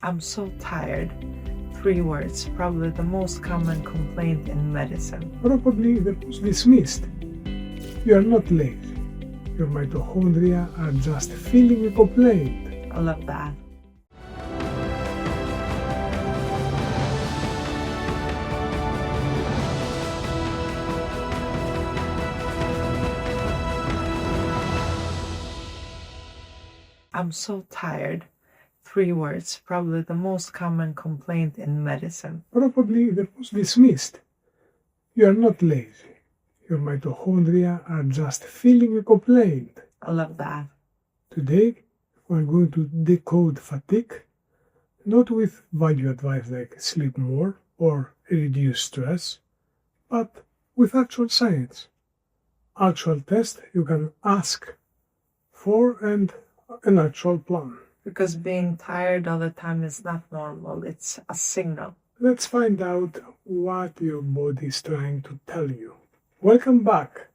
I'm so tired. 3 words, probably the most common complaint in medicine. Probably the most dismissed. You are not lazy. Your mitochondria are just feeling a complaint. I love that. I'm so tired. 3 words, probably the most common complaint in medicine. Probably the most dismissed. You are not lazy. Your mitochondria are just feeling a complaint. I love that. Today, we're going to decode fatigue, not with value advice like sleep more or reduce stress, but with actual science. Actual test you can ask for and an actual plan. Because being tired all the time is not normal, it's a signal. Let's find out what your body is trying to tell you. Welcome back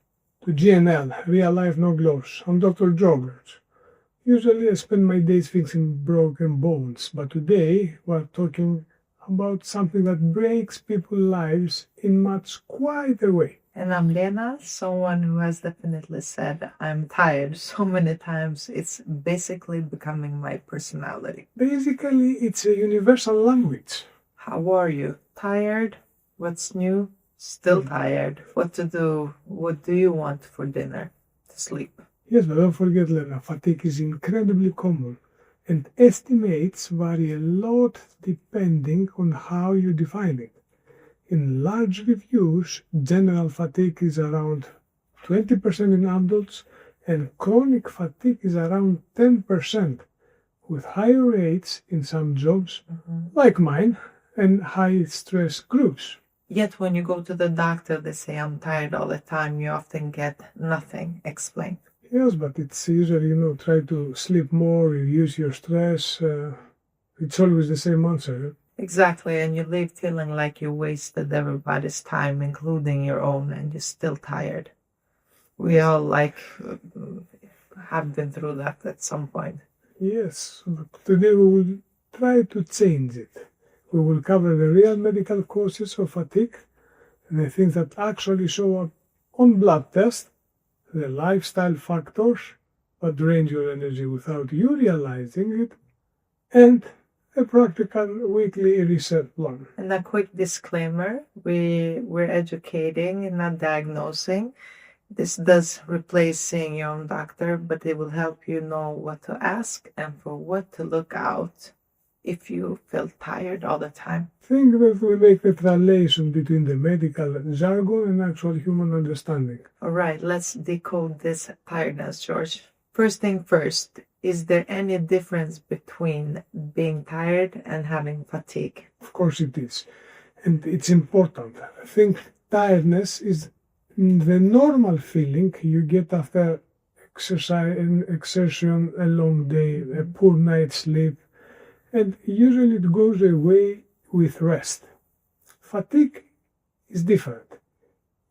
to GNL, Real Life No Gloves. I'm Dr. Joggers. Usually I spend my days fixing broken bones, but today we're talking about something that breaks people's lives in much quieter way. And I'm Lena, someone who has definitely said I'm tired so many times, it's basically becoming my personality. Basically, it's a universal language. How are you? Tired? What's new? Still tired. What to do? What do you want for dinner? To sleep. Yes, but don't forget, Lena, fatigue is incredibly common, and estimates vary a lot depending on how you define it. In large reviews, general fatigue is around 20% in adults, and chronic fatigue is around 10%, with higher rates in some jobs, like mine, and high-stress groups. Yet when you go to the doctor, they say I'm tired all the time. You often get nothing explained. Yes, but it's usually, try to sleep more, reduce your stress. It's always the same answer. Exactly, and you leave feeling like you wasted everybody's time, including your own, and you're still tired. We all have been through that at some point. Yes, but today we will try to change it. We will cover the real medical causes of fatigue, the things that actually show up on blood tests, the lifestyle factors that drain your energy without you realizing it, and a practical weekly reset plan. And a quick disclaimer, we're educating and not diagnosing. This does replace seeing your own doctor, but it will help you know what to ask and for what to look out if you feel tired all the time. Think that we make the translation between the medical jargon and actual human understanding. All right, let's decode this tiredness, George. First thing first, is there any difference between being tired and having fatigue? Of course it is. And it's important. I think tiredness is the normal feeling you get after exertion, a long day, a poor night's sleep, and usually it goes away with rest. Fatigue is different.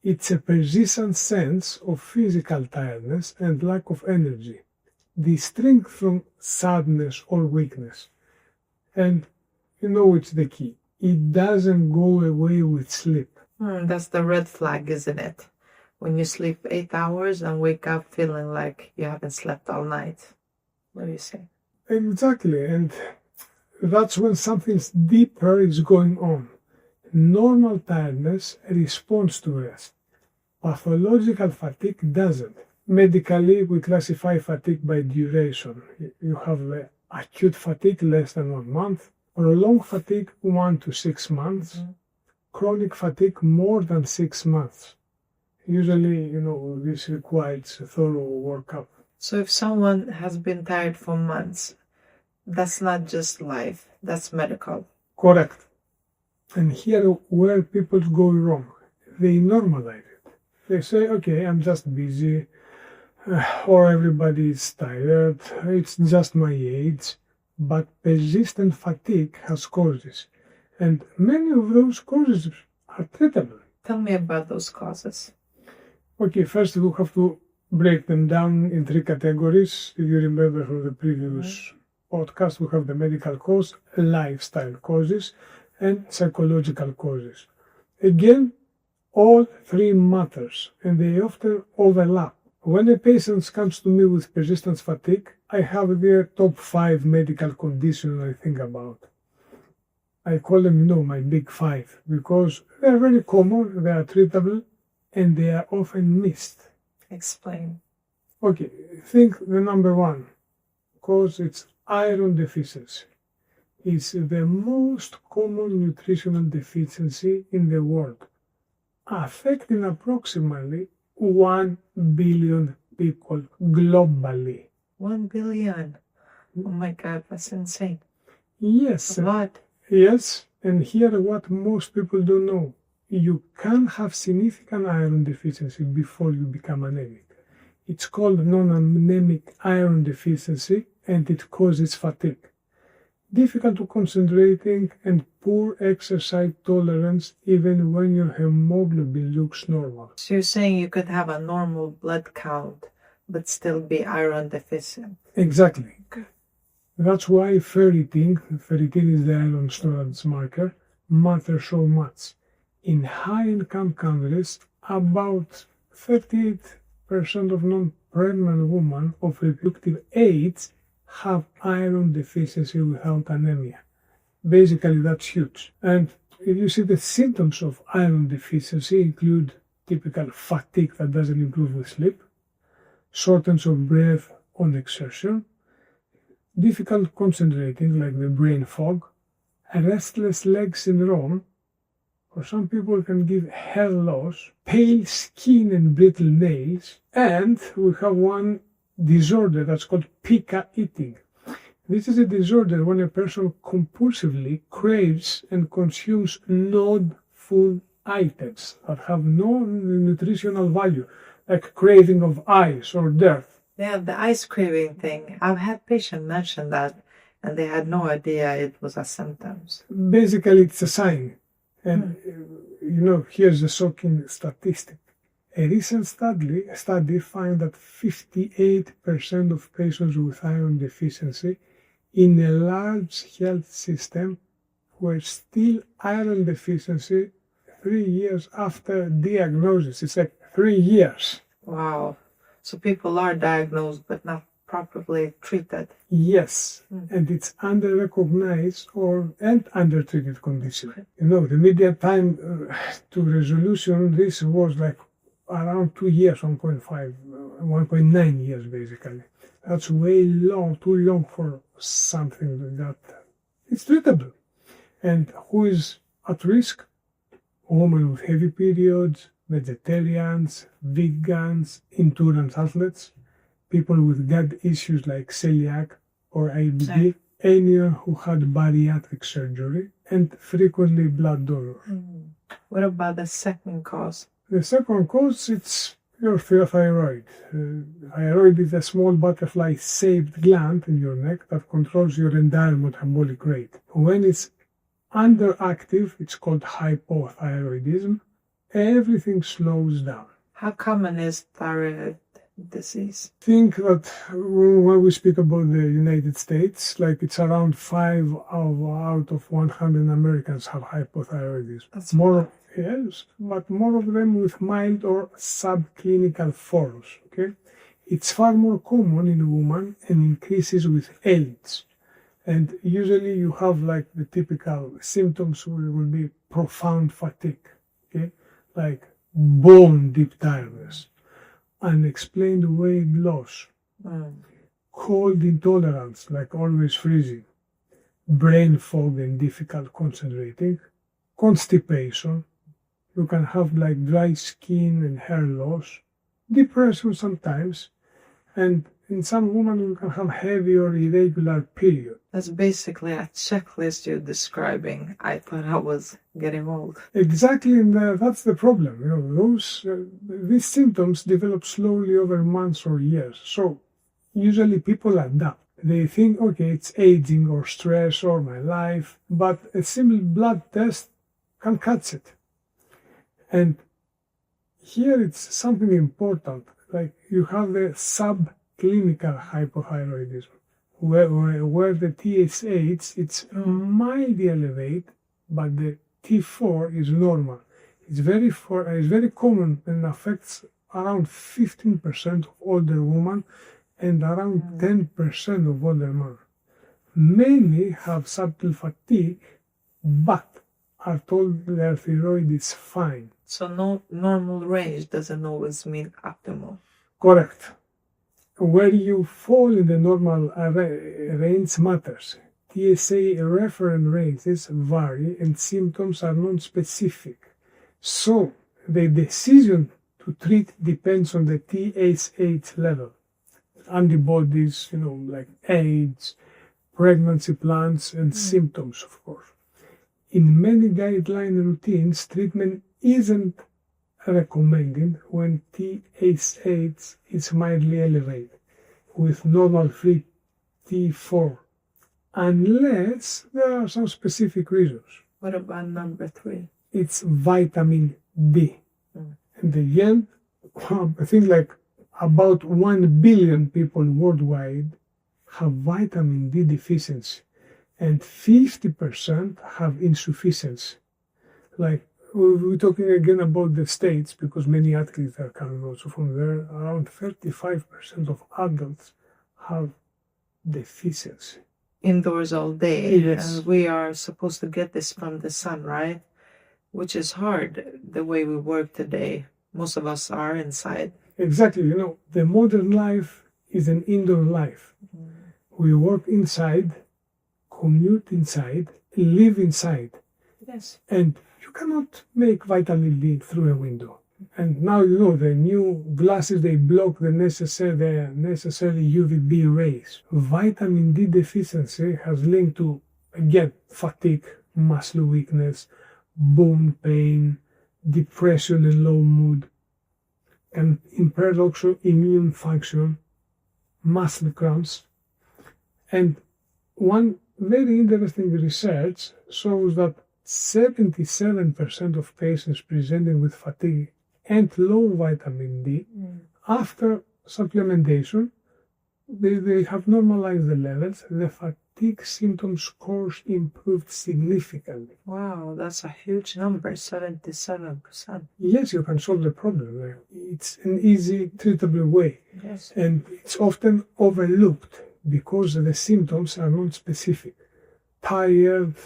It's a persistent sense of physical tiredness and lack of energy, distinct from sadness or weakness. And it's the key. It doesn't go away with sleep. That's the red flag, isn't it? When you sleep 8 hours and wake up feeling like you haven't slept all night. What do you say? Exactly, and that's when something deeper is going on. Normal tiredness responds to rest. Pathological fatigue doesn't. Medically, we classify fatigue by duration. You have acute fatigue less than 1 month, prolonged fatigue 1 to 6 months, chronic fatigue more than 6 months. Usually, this requires a thorough workup. So if someone has been tired for months, that's not just life, that's medical. Correct. And here where people go wrong. They normalize it. They say, okay, I'm just busy, or everybody is tired, it's just my age. But persistent fatigue has causes, and many of those causes are treatable. Tell me about those causes. Okay, first we have to break them down in 3 categories. If you remember from the previous podcast, we have the medical cause, lifestyle causes, and psychological causes. Again, all three matters, and they often overlap. When a patient comes to me with persistent fatigue, I have their top 5 medical conditions I think about. I call them, my big 5, because they're very common, they are treatable, and they are often missed. Explain. Okay, think the number 1 cause, it's iron deficiency. It's the most common nutritional deficiency in the world, affecting approximately 1 billion people globally. 1 billion. Oh my God, that's insane. Yes. A lot. Yes, and here what most people don't know. You can have significant iron deficiency before you become anemic. It's called non-anemic iron deficiency, and it causes fatigue, difficult concentrating, and poor exercise tolerance even when your hemoglobin looks normal. So you're saying you could have a normal blood count but still be iron deficient? Exactly. That's why ferritin is the iron storage marker, matters so much. In high-income countries, about 38% of non-pregnant women of reproductive age have iron deficiency without anemia. Basically, that's huge. And if you see the symptoms of iron deficiency include typical fatigue that doesn't improve with sleep, shortness of breath on exertion, difficult concentrating like the brain fog, a restless leg syndrome, or some people can give hair loss, pale skin and brittle nails, and we have one disorder that's called pica eating. This is a disorder when a person compulsively craves and consumes non-food items that have no nutritional value, like craving of ice or dirt. Yeah, the ice craving thing. I've had patients mention that, and they had no idea it was a symptoms. Basically, it's a sign. And, here's a shocking statistic. A recent study found that 58% of patients with iron deficiency in a large health system were still iron deficiency 3 years after diagnosis. It's like 3 years. Wow. So people are diagnosed but not properly treated. Yes, and it's under-recognized and under-treated condition. The median time to resolution, this was like around 2 years, 1.9 years basically. That's way long, too long for something that it's treatable. And who is at risk? Women with heavy periods, vegetarians, vegans, endurance athletes, people with gut issues like celiac or IBD, anyone who had bariatric surgery, and frequently blood donor. What about the second cause? The second cause, it's your thyroid. Thyroid is a small butterfly-shaped gland in your neck that controls your entire metabolic rate. When it's underactive, it's called hypothyroidism. Everything slows down. How common is thyroid disease? Think that when we speak about the United States, like it's around 5 out of 100 Americans have hypothyroidism. That's Yes, but more of them with mild or subclinical forms. Okay, it's far more common in women and increases with age. And usually you have like the typical symptoms will be profound fatigue, okay, like bone deep tiredness, unexplained weight loss, cold intolerance, like always freezing, brain fog and difficult concentrating, constipation. You can have like dry skin and hair loss, depression sometimes, and in some women you can have heavy or irregular period. That's basically a checklist you're describing. I thought I was getting old. Exactly, and that's the problem. These symptoms develop slowly over months or years. So usually people adapt. They think, okay, it's aging or stress or my life, but a simple blood test can catch it. And here it's something important, like you have the subclinical hypothyroidism. where the TSH, it's mildly elevated, but the T4 is normal. It's very common and affects around 15% of older women and around 10% of older men. Many have subtle fatigue, but are told their thyroid is fine. So no normal range doesn't always mean optimal. Correct. Where you fall in the normal range matters. TSA reference ranges vary and symptoms are non-specific. So the decision to treat depends on the TSH level. Antibodies, like age, pregnancy plans, and symptoms, of course. In many guideline routines, treatment isn't recommended when TSH is mildly elevated, with normal free T4, unless there are some specific reasons. What about number 3? It's vitamin D. And again, I think like about 1 billion people worldwide have vitamin D deficiency, and 50% have insufficiency. Like, we're talking again about the States, because many athletes are coming also from there. Around 35% of adults have deficiency. Indoors all day. Yes. And we are supposed to get this from the sun, right? Which is hard the way we work today. Most of us are inside. Exactly. The modern life is an indoor life. We work inside, commute inside, live inside. Yes. And you cannot make vitamin D through a window. And now the new glasses, they block the necessary UVB rays. Vitamin D deficiency has linked to, again, fatigue, muscle weakness, bone pain, depression and low mood, and impaired also immune function, muscle cramps. And one very interesting research shows that 77% of patients presenting with fatigue and low vitamin D, after supplementation, they have normalized the levels. The fatigue symptom scores improved significantly. Wow, that's a huge number, 77%. Yes, you can solve the problem. It's an easy, treatable way. Yes. And it's often overlooked because the symptoms are not specific. Tired.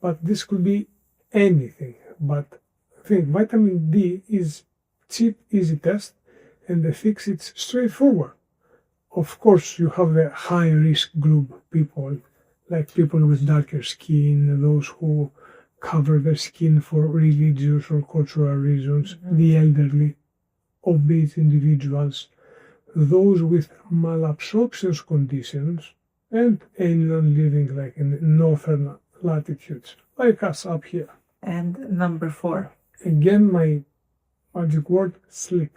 But this could be anything. But I think vitamin D is cheap, easy test, and the fix is straightforward. Of course, you have the high risk group people, like people with darker skin, those who cover their skin for religious or cultural reasons, the elderly, obese individuals, those with malabsorption conditions, and anyone living like in northern latitudes, like us up here. And number 4. Again, my magic word, sleep.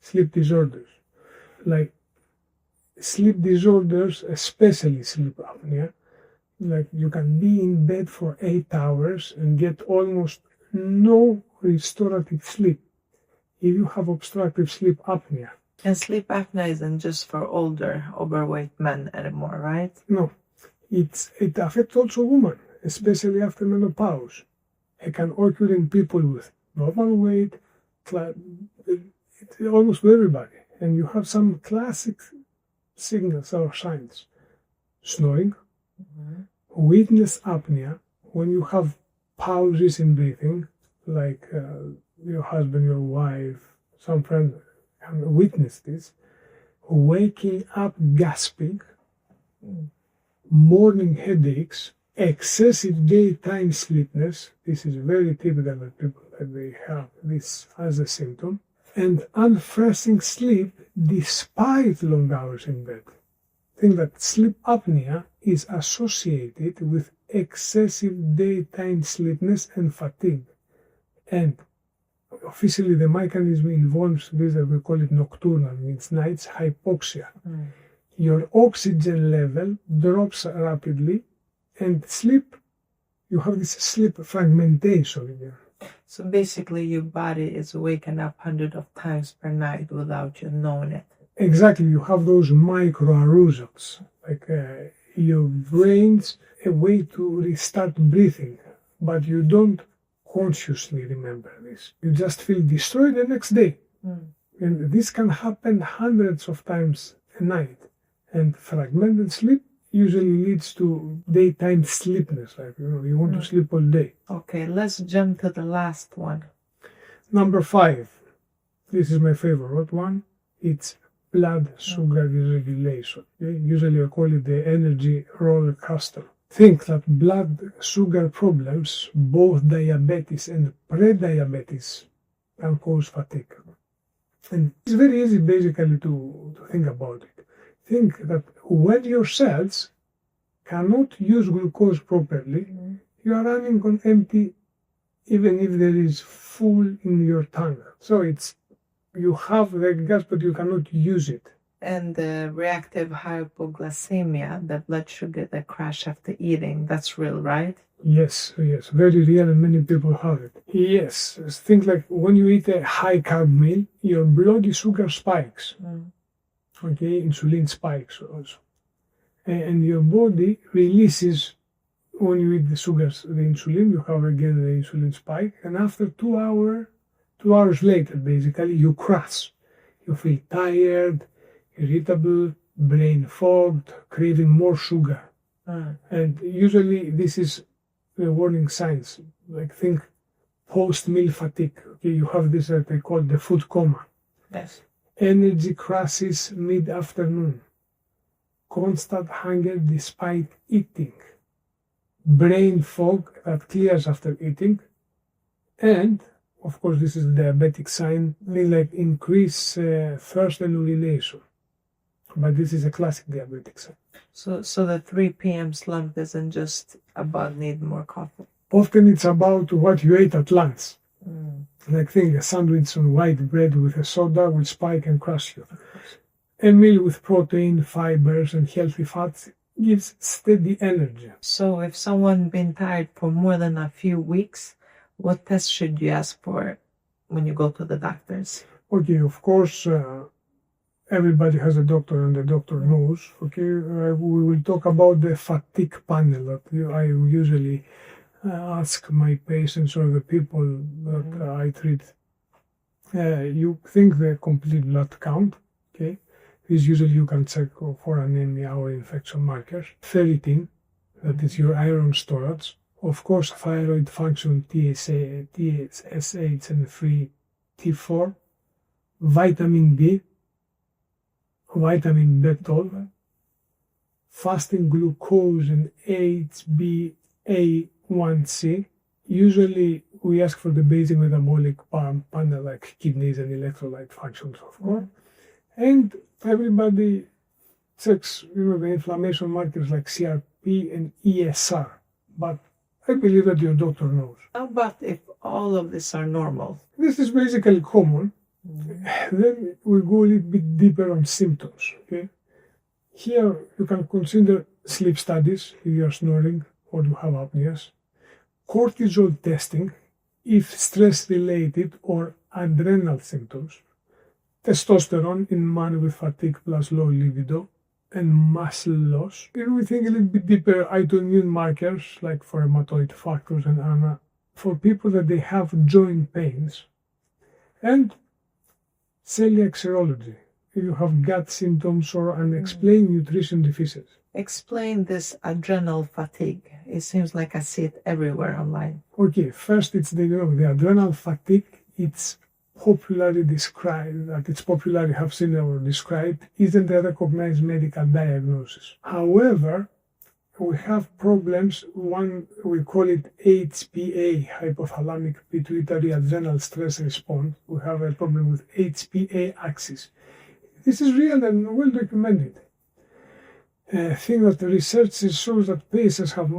Sleep disorders. Like sleep disorders, especially sleep apnea, like you can be in bed for 8 hours and get almost no restorative sleep if you have obstructive sleep apnea. And sleep apnea isn't just for older, overweight men anymore, right? No, it affects also women, especially after menopause. It can occur in people with normal weight, almost everybody. And you have some classic signals or signs. Snoring, witness apnea, when you have pauses in breathing, like your husband, your wife, some friend can witness this. Waking up gasping, morning headaches, excessive daytime sleepiness. This is very typical that people that they have this as a symptom, and unfreezing sleep despite long hours in bed. I think that sleep apnea is associated with excessive daytime sleepiness and fatigue. And officially the mechanism involves this, that we call it nocturnal, means nights hypoxia. Your oxygen level drops rapidly, and you have this sleep fragmentation again. So basically your body is waking up hundreds of times per night without you knowing it. Exactly, you have those micro-arousals, like your brain's a way to restart breathing, but you don't consciously remember this. You just feel destroyed the next day. And this can happen hundreds of times a night. And fragmented sleep usually leads to daytime sleepiness, like you want to sleep all day. Okay, let's jump to the last one. Number 5. This is my favorite one. It's blood sugar dysregulation. Okay? Usually I call it the energy roller coaster. Think that blood sugar problems, both diabetes and pre-diabetes, can cause fatigue. And it's very easy basically to think about it. Think that when your cells cannot use glucose properly, you are running on empty even if there is full in your tongue. So you have the gas but you cannot use it. And the reactive hypoglycemia, the blood sugar that crash after eating, that's real, right? Yes, very real and many people have it. Yes, think like when you eat a high carb meal, your blood sugar spikes. Okay, insulin spikes also. And your body releases, when you eat the sugars, the insulin, you have again the insulin spike, and after 2 hours later, basically, you crash. You feel tired, irritable, brain fogged, craving more sugar. And usually this is the warning signs. Like think post-meal fatigue. Okay, you have this that they call the food coma. Yes. Energy crashes mid-afternoon. Constant hunger despite eating. Brain fog that clears after eating. And, of course, this is the diabetic sign, like increase thirst and urination. But this is a classic diabetic sign. So the 3 p.m. slump isn't just about need more coffee. Often it's about what you ate at lunch. Like think a sandwich on white bread with a soda will spike and crush you. A meal with protein, fibers, and healthy fats gives steady energy. So if someone's been tired for more than a few weeks, what tests should you ask for when you go to the doctors? Okay, of course, everybody has a doctor and the doctor knows. Okay, we will talk about the fatigue panel that I usually ask my patients or the people that I treat. You think the complete blood count, okay? Is usually you can check for anemia or infection markers. Ferritin, that is your iron storage. Of course, thyroid function, TSH and free T4. Vitamin D, vitamin B12, fasting glucose and HbA1c. Usually we ask for the basic metabolic panel like kidneys and electrolyte functions, of course. And everybody checks, the inflammation markers like CRP and ESR. But I believe that your doctor knows. How about if all of these are normal? This is basically common. Then we go a little bit deeper on symptoms. Okay? Here you can consider sleep studies if you are snoring or you have apneas. Cortisol testing if stress-related or adrenal symptoms. Testosterone in man with fatigue plus low libido and muscle loss. If we think a little bit deeper, autoimmune markers like for rheumatoid factors and ANA for people that they have joint pains. And celiac serology, if you have gut symptoms or unexplained nutrition deficiency. Explain this adrenal fatigue. It seems like I see it everywhere online. Okay, first it's the adrenal fatigue. It's popularly described, that it's popularly have seen or described, isn't a recognized medical diagnosis. However, we have problems. One, we call it HPA, hypothalamic pituitary adrenal stress response. We have a problem with HPA axis. This is real and well documented. A thing that the research shows that patients have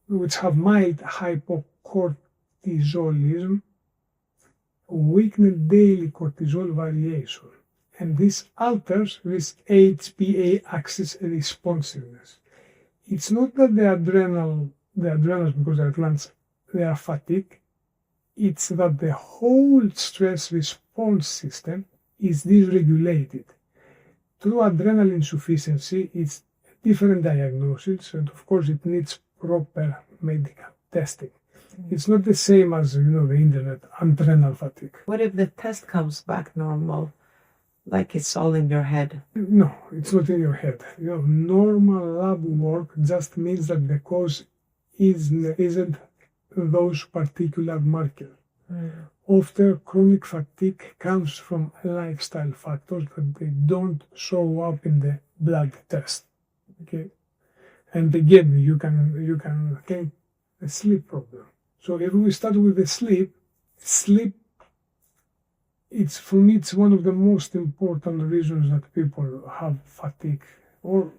which have mild hypocortisolism, weakened daily cortisol variation, and this alters this HPA axis responsiveness. It's not that the adrenals, because they're glands, they are fatigued. It's that the whole stress response system is dysregulated. Through adrenal insufficiency, it's a different diagnosis, and of course it needs proper medical testing. It's not the same as, the internet, adrenal fatigue. What if the test comes back normal, like it's all in your head? No, it's not in your head. Normal lab work just means that the cause isn't those particular markers. Often chronic fatigue comes from lifestyle factors that they don't show up in the blood test. Okay, and again, you can get a sleep problem. So if we start with the sleep, for me it's one of the most important reasons that people have fatigue, or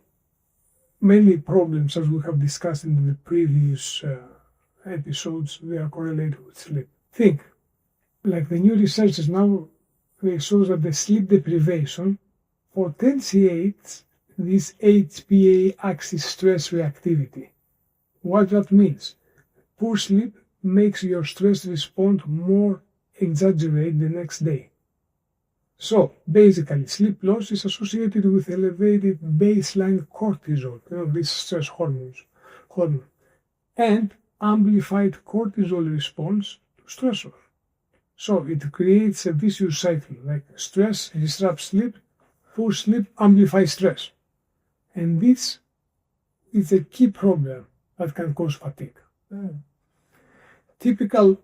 many problems, as we have discussed in the previous episodes. They are correlated with sleep. Think, like the new research now, they show that the sleep deprivation potentiates this HPA axis stress reactivity. What that means? Poor sleep makes your stress response more exaggerated the next day. So basically, sleep loss is associated with elevated baseline cortisol, this stress hormone, and amplified cortisol response to stressor. So it creates a vicious cycle, like stress disrupts sleep, poor sleep amplifies stress. And this is a key problem that can cause fatigue. Typical,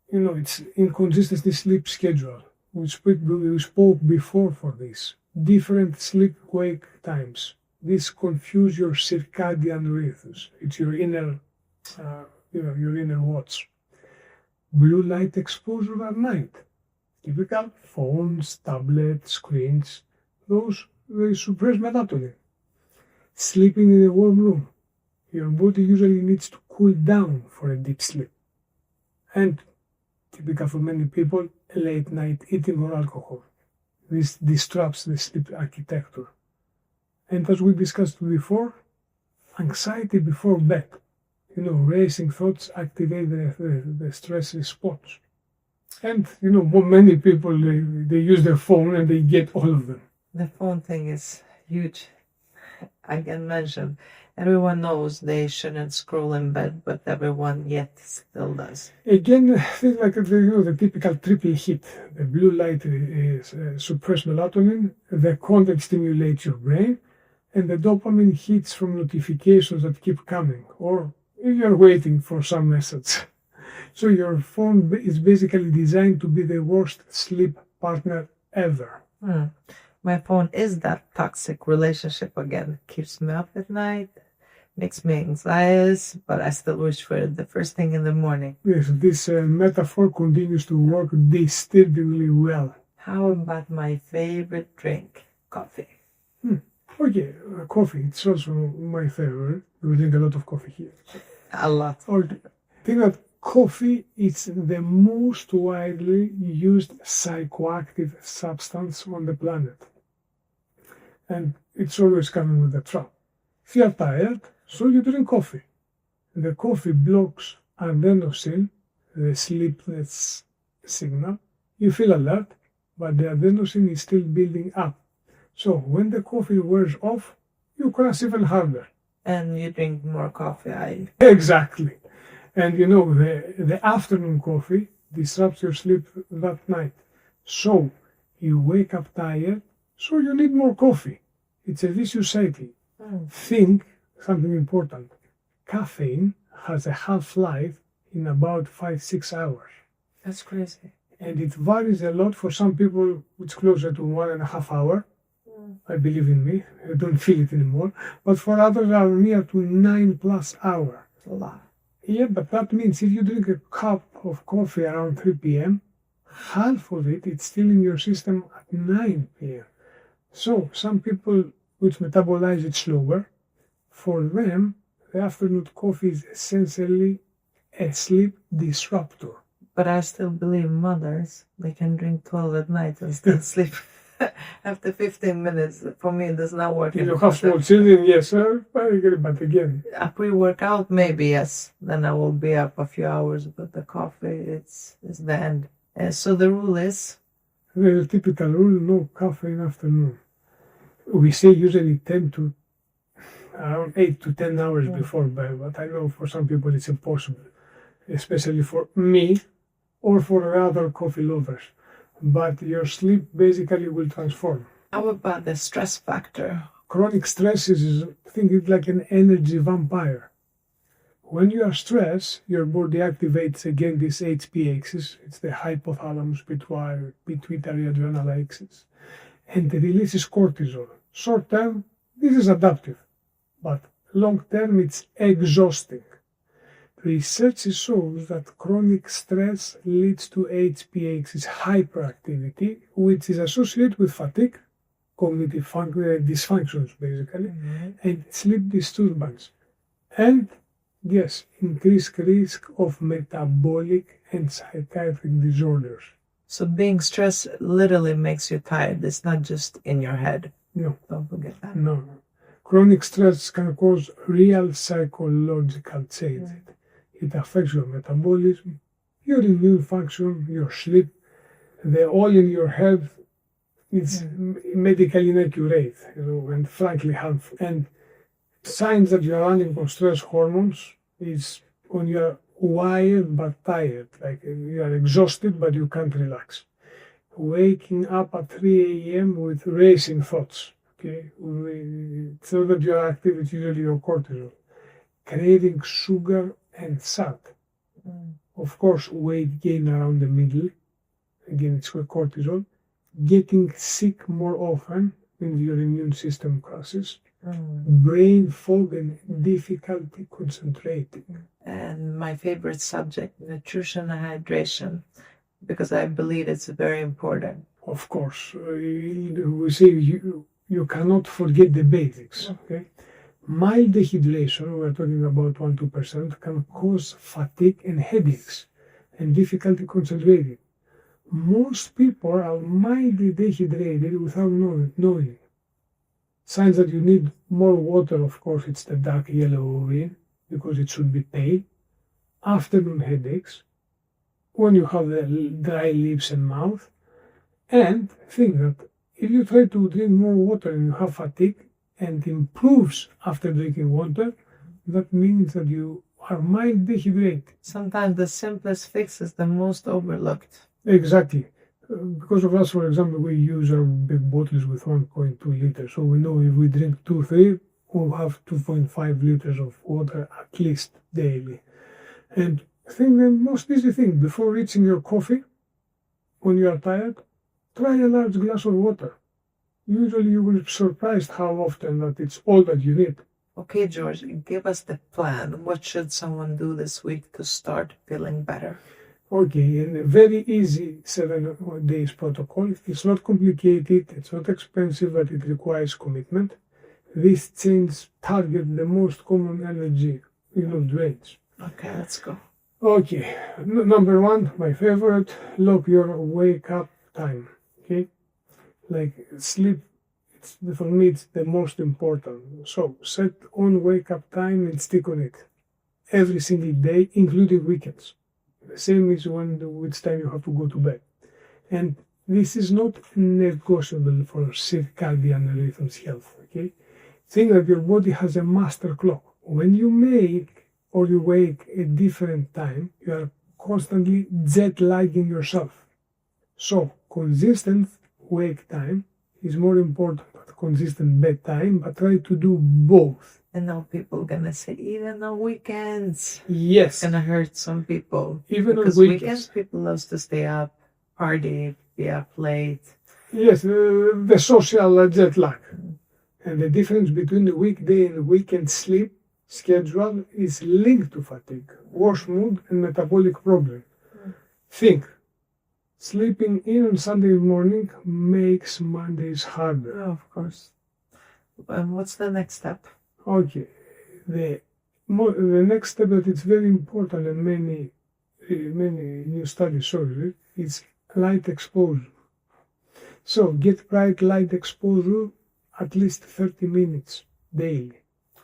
it's inconsistent sleep schedule. We spoke before for this. Different sleep-wake times. This confuse your circadian rhythms. It's your inner, your inner watch. Blue light exposure at night. Typical phones, tablets, screens. They suppress melatonin. Sleeping in a warm room. Your body usually needs to cool down for a deep sleep. And typical for many people, late night eating or alcohol. This disrupts the sleep architecture. And as we discussed before, anxiety before bed. Racing thoughts activate the stress response. And, many people, they use their phone and they get all of them. The phone thing is huge. I can mention, everyone knows they shouldn't scroll in bed, but everyone yet still does. Again, things like the typical triple hit. The blue light is suppress melatonin, the content stimulates your brain, and the dopamine hits from notifications that keep coming, or if you're waiting for some message. So your phone is basically designed to be the worst sleep partner ever. My phone is that toxic relationship again. Keeps me up at night, makes me anxious, but I still wish for it the first thing in the morning. Yes, this metaphor continues to work disturbingly well. How about my favorite drink? Coffee. Okay, coffee, it's also my favorite. We drink a lot of coffee here. A lot. I think that coffee is the most widely used psychoactive substance on the planet. And it's always coming with a trap. If you are tired, so you drink coffee. The coffee blocks adenosine, the sleepiness signal. You feel alert, but the adenosine is still building up. So when the coffee wears off, you crash even harder. And you drink more coffee. Exactly. And the afternoon coffee disrupts your sleep that night. So you wake up tired, so you need more coffee. It's a vicious cycle. Think something important. Caffeine has a half-life in about 5-6 hours. That's crazy. And it varies a lot. For some people, it's closer to 1.5 hours. I believe in me. I don't feel it anymore. But for others, are near to 9+ hours. It's a lot. Yeah, but that means if you drink a cup of coffee around 3 p.m., half of it's still in your system at 9 p.m. So some people which metabolize it slower, for them, the afternoon coffee is essentially a sleep disruptor. But I still believe mothers, they can drink 12 at night and still sleep. After 15 minutes, for me, it does not work. If you have small children, yes, sir. I agree, but again, a pre-workout, maybe, yes. Then I will be up a few hours, but the coffee, it's the end. So the rule is? The typical rule, no caffeine afternoon. We say usually 10 to around 8 to 10 hours before bed, but I know for some people it's impossible, especially for me or for other coffee lovers. But your sleep basically will transform. How about the stress factor? Chronic stress is, think it like an energy vampire. When you are stressed, your body activates again this HPA axis, it's the hypothalamus pituitary adrenal axis, and it releases cortisol. Short term, this is adaptive, but long term, it's exhausting. Research shows that chronic stress leads to HPA axis hyperactivity, which is associated with fatigue, cognitive dysfunctions basically, and sleep disturbance. And yes, increased risk of metabolic and psychiatric disorders. So being stressed literally makes you tired. It's not just in your head. No. Don't forget that. No. Chronic stress can cause real psychological changes. It affects your metabolism, your immune function, your sleep, the oil in your head. It's medically inaccurate, and frankly harmful. And signs that you're running on stress hormones is when you're wired but tired, like you are exhausted but you can't relax. Waking up at 3 a.m. with racing thoughts, okay? It's not that you're active, it's usually your cortisol. Craving sugar and salt. Of course, weight gain around the middle, again it's cortisol. Getting sick more often when your immune system crashes. Brain fog and difficulty concentrating. And my favorite subject, nutrition and hydration, because I believe it's very important. Of course, we say you cannot forget the basics. Okay, mild dehydration, we're talking about 1-2%, can cause fatigue and headaches and difficulty concentrating. Most people are mildly dehydrated without knowing. Signs that you need more water, of course, it's the dark yellow urine, because it should be pale. Afternoon headaches, when you have the dry lips and mouth. And think that if you try to drink more water and you have fatigue and improves after drinking water, that means that you are mildly dehydrated. Sometimes the simplest fix is the most overlooked. Exactly. Because of us, for example, we use our big bottles with 1.2 liters. So we know if we drink 2-3, we'll have 2.5 liters of water at least daily. And I think the most easy thing, before reaching your coffee, when you are tired, try a large glass of water. Usually you will be surprised how often that it's all that you need. Okay, George, give us the plan. What should someone do this week to start feeling better? Okay, and a very easy 7 days protocol. It's not complicated, it's not expensive, but it requires commitment. This change targets the most common energy drains. Okay, let's go. Okay, number 1, my favorite, lock your wake up time. Okay, like sleep, for me it's the most important. So set on wake up time and stick on it every single day, including weekends. The same is which time you have to go to bed. And this is not negotiable for circadian rhythms health, okay? Think that your body has a master clock. When you make or you wake a different time, you are constantly jet lagging yourself. So consistent wake time is more important than consistent bedtime, but try to do both. And now people are gonna say, even on weekends. Yes. It's gonna hurt some people. Even because on weekends. People love to stay up, party, be up late. Yes, the social jet lag. And the difference between the weekday and weekend sleep schedule is linked to fatigue, worse mood, and metabolic problem. Think, sleeping in on Sunday morning makes Mondays harder. Oh, of course. And what's the next step? Okay, the next step that is very important and many new studies show it is light exposure. So get bright light exposure at least 30 minutes daily.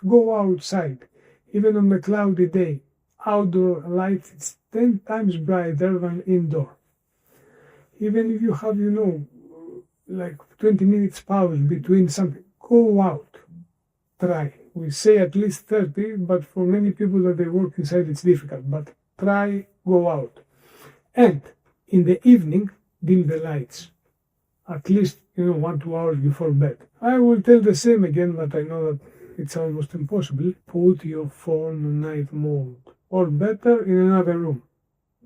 Go outside, even on a cloudy day. Outdoor light is 10 times brighter than indoor. Even if you have, like 20 minutes pause between something, go out, try. We say at least 30, but for many people that they work inside, it's difficult. But try, go out. And in the evening, dim the lights. At least, 1-2 hours before bed. I will tell the same again, but I know that it's almost impossible. Put your phone on night mode. Or better, in another room.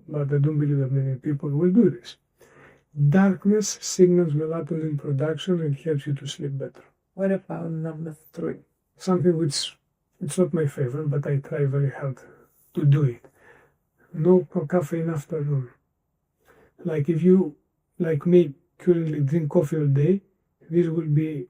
But I don't believe that many people will do this. Darkness signals melatonin production and helps you to sleep better. What about number 3? Something which it's not my favorite, but I try very hard to do it. No caffeine afternoon. Like if you, like me, currently drink coffee all day, this will be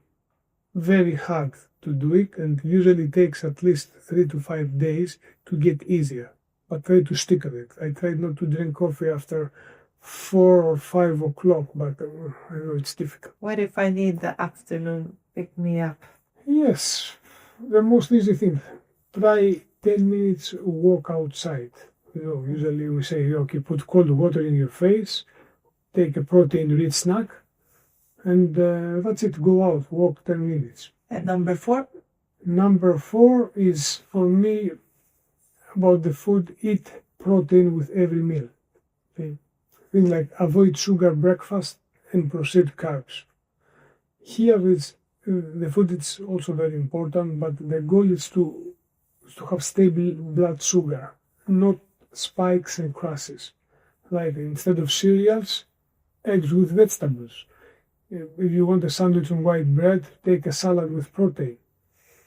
very hard to do it, and usually takes at least 3 to 5 days to get easier. But try to stick with it. I try not to drink coffee after 4 or 5 o'clock, but I know it's difficult. What if I need the afternoon pick me up? Yes, the most easy thing. Try 10 minutes walk outside. Usually we say, okay, put cold water in your face, take a protein-rich snack, and that's it. Go out, walk 10 minutes. And number 4? Number 4 is, for me, about the food, eat protein with every meal. Okay? Things like avoid sugar breakfast and proceed carbs. Here is the food is also very important, but the goal is to have stable blood sugar, not spikes and crashes. Like instead of cereals, eggs with vegetables. If you want a sandwich on white bread, take a salad with protein.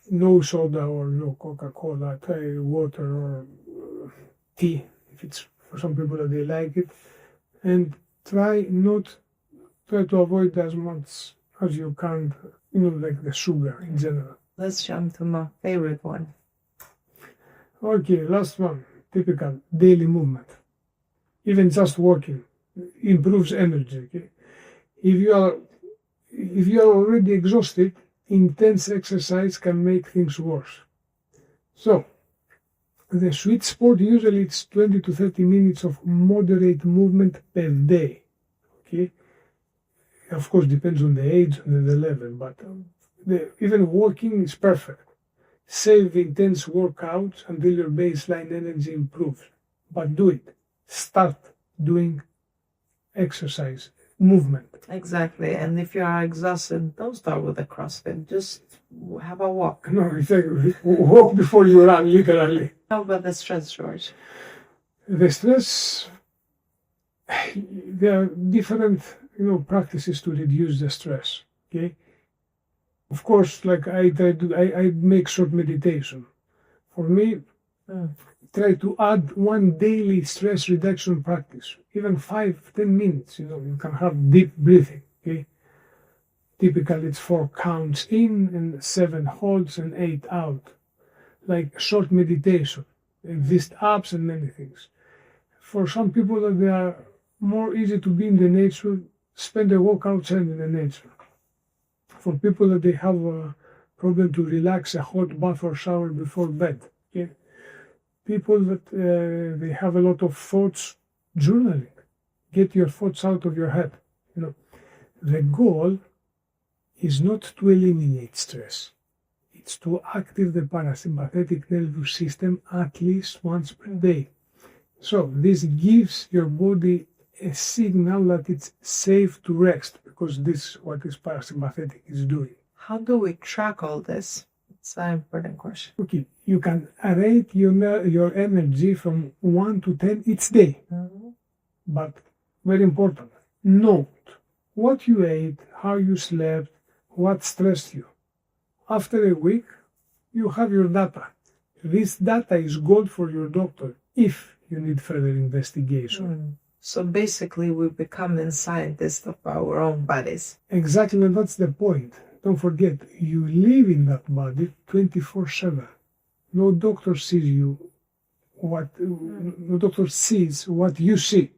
No soda or no Coca-Cola, try water or tea, if it's for some people that they like it. And try to avoid as much as you can, like the sugar in general. Let's jump to my favorite one. Okay, last one. Typical daily movement. Even just walking improves energy. Okay? If you are already exhausted, intense exercise can make things worse. So, the sweet spot usually it's 20 to 30 minutes of moderate movement per day. Okay? Of course, depends on the age and the level, but even walking is perfect. Save intense workouts until your baseline energy improves. But do it. Start doing exercise, movement. Exactly. And if you are exhausted, don't start with a CrossFit. Just have a walk. No, exactly. Walk before you run, literally. How about the stress, George? The stress, there are different, practices to reduce the stress. Okay. Of course, like I make short meditation. For me, try to add one daily stress reduction practice, even 5-10 minutes. You can have deep breathing. Okay, typically it's 4 counts in and 7 holds and 8 out, like short meditation. Exist apps and many things. For some people that they are more easy to be in the nature, spend a walk outside in the nature. For people that they have a problem to relax, a hot bath or shower before bed. Okay? People that they have a lot of thoughts, journaling. Get your thoughts out of your head. The goal is not to eliminate stress. It's to activate the parasympathetic nervous system at least once per day. So this gives your body a signal that it's safe to rest, because this is what this parasympathetic is doing. How do we track all this? It's an important question. Okay, you can rate your energy from 1 to 10 each day. Mm-hmm. But very important, note what you ate, how you slept, what stressed you. After a week, you have your data. This data is gold for your doctor if you need further investigation. So basically, we become scientists of our own bodies. Exactly, and that's the point. Don't forget, you live in that body 24/7. No doctor sees no doctor sees what you see.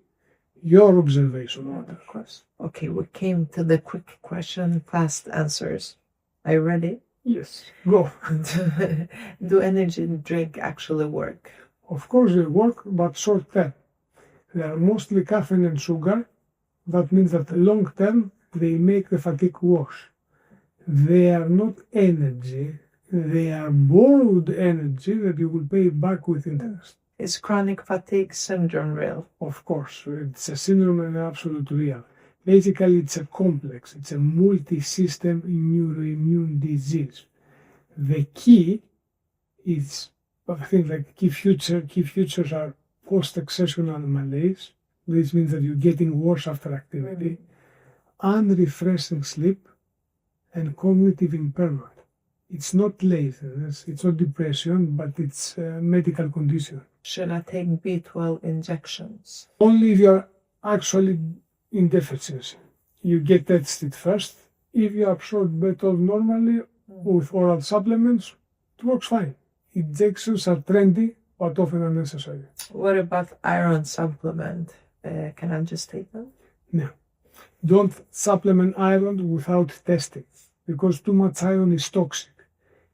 Your observation matters. Of course. Okay, we came to the quick question, fast answers. Are you ready? Yes, go. Do energy drink actually work? Of course they work, but short term. They are mostly caffeine and sugar, That means that long term, they make the fatigue worse. They are not energy, they are borrowed energy that you will pay back with interest. Is chronic fatigue syndrome real? Of course, it's a syndrome and absolutely real. Basically, it's a complex, it's a multi-system neuroimmune disease. The key is, I think, like key features are post-exertional malaise. This means that you're getting worse after activity, unrefreshing sleep, and cognitive impairment. It's not laziness, it's not depression, but it's a medical condition. Should I take B12 injections? Only if you're actually in deficiency. You get tested first. If you absorb B12 normally with oral supplements, it works fine. Injections are trendy, but often unnecessary. What about iron supplement? Can I just take them? No. Don't supplement iron without testing, because too much iron is toxic.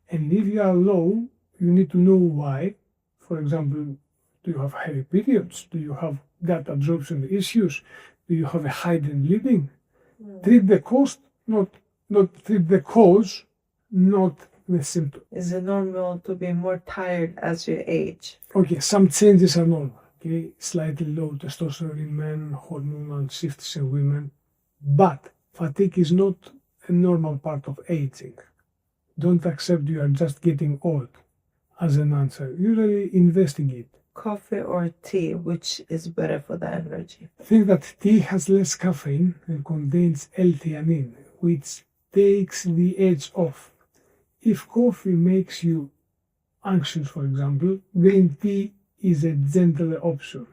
And if you are low, you need to know why. For example, do you have heavy periods? Do you have gut absorption issues? Do you have a hidden bleeding? Treat the cause, not treat the cause, not the symptom. Is it normal to be more tired as you age? Okay, some changes are normal. Okay, slightly low testosterone in men, hormonal shifts in women, but fatigue is not a normal part of aging. Don't accept you are just getting old as an answer. Usually investigate. Coffee or tea, which is better for the energy? I think that tea has less caffeine and contains L-theanine, which takes the edge off. If coffee makes you anxious, for example, green tea is a gentler option.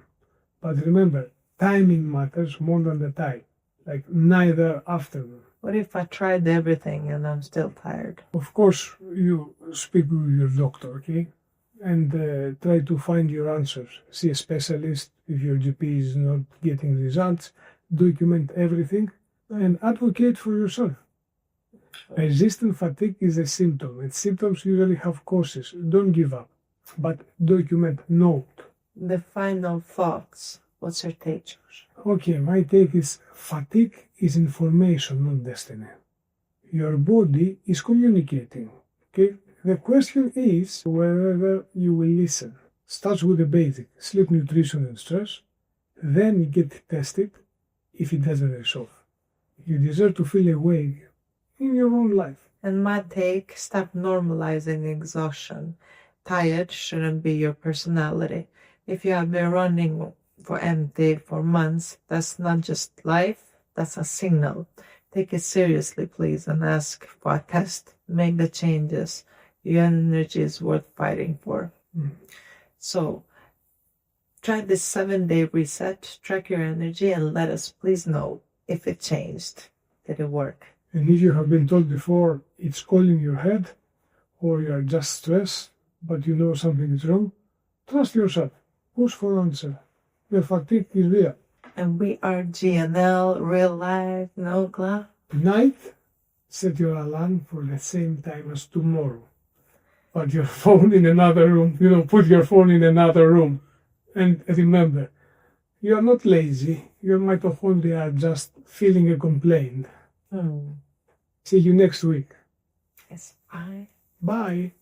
But remember, timing matters more than the type, like neither afternoon. What if I tried everything and I'm still tired? Of course, you speak with your doctor, okay? And try to find your answers. See a specialist if your GP is not getting results. Document everything and advocate for yourself. Resistant fatigue is a symptom, and symptoms usually have causes. Don't give up, but document, note. The final thoughts. What's your take? Okay, my take is fatigue is information, not destiny. Your body is communicating, okay? The question is whether you will listen. Starts with the basic, sleep, nutrition, and stress. Then you get tested if it doesn't resolve. You deserve to feel awake in your own life. And my take, stop normalizing exhaustion. Tired shouldn't be your personality. If you have been running for empty for months, that's not just life, that's a signal. Take it seriously, please, and ask for a test. Make the changes. Your energy is worth fighting for. So, try this 7-day reset, track your energy, and let us please know if it changed. Did it work? And if you have been told before it's all in your head, or you are just stressed, but you know something is wrong, trust yourself. Push for answer. The fatigue is real. And we are GNL, real life, no glove. Tonight, set your alarm for the same time as tomorrow. Put your phone in another room. Put your phone in another room. And remember, you are not lazy. Your mitochondria are just feeling a complaint. See you next week. Yes, bye. Bye.